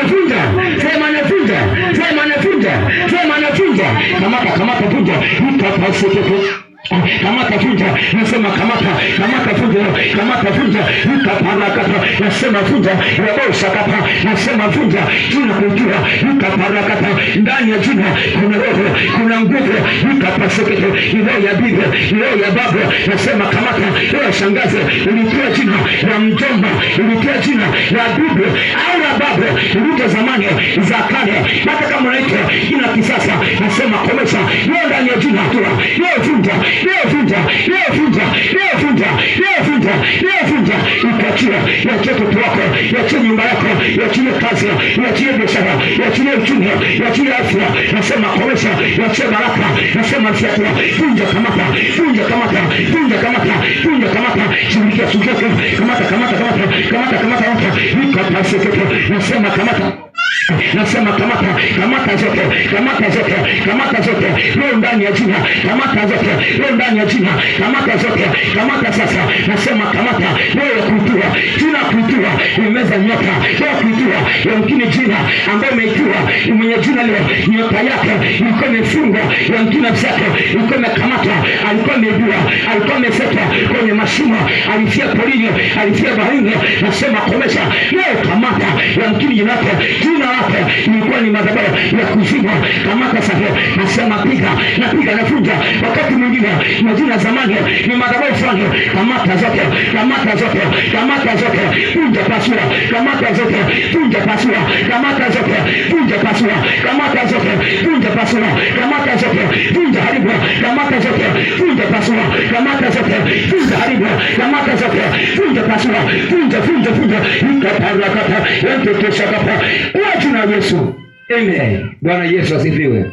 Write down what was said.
nafunja, sema nafunja, sema nafunja, sema nafunja. Kamata funja, nikapasike. Kamata funja, nasema kamata funja, kamata funja, nikaparakata, nasema funja, yabosa kapa, nasema funja, jina kujua, nikaparakata, ndani ya jina, kuna roho, kuna nguvu, nikapasike, ilo ya bibi, ilo ya baba, nasema kamata, ilo shangaze, ulitia jina, la mjomba, ulitia jina, la bibi, au la baba, ulitia zamani, za kale, hata kama unaitwa, jina kisasa, nasema komesha, ilo ndani ya jina, ilo funja, ukachia, yachie mtoto wako, yachie nyumba yako, yachie kazi, yachie biashara, yachie uchumi, yachie afya, nasema komesha, yachie baraka, nasema fiatua, funja kamata, shughulikia, kamata, nikapasike, nasema kamata, nasema kamata zote, leo ndani ya jina, kamata zote, leo ndani ya jina, kamata zote, kamata sasa, nasema kamata, leo ya kuitua, jina kuitua, imeza nyota, leo kuitua, yamkini jina, ambayo umeitua, mwenye jina leo, nyota yake, ilikuwa imefungwa, yamkini nafsake, ilikuwa imekamata, alikuwa imebua, alikuwa imeseta, kwenye mashimo, alifia porini, alifia baharini, nasema komesha, leo kamata, yamkini jina lake, ilikuwa ni madhabahu ya kuzima, kamata sasa, nasema piga, nafunja, wakati mwingine, majina zamani, ni madhabahu fulani, kamata zote, funja pasura, kamata zote, funja pasura, kamata zote, funja pasura, kamata zote, funja pasura, kamata zote, funja haribu, kamata zote, funja pasura, kamata zote, funja haribu, kamata zote, funja pasura, funja, ikaparakata, yanto toshakapa, kwa jina la Yesu. Amen. Bwana Yesu asifiwe.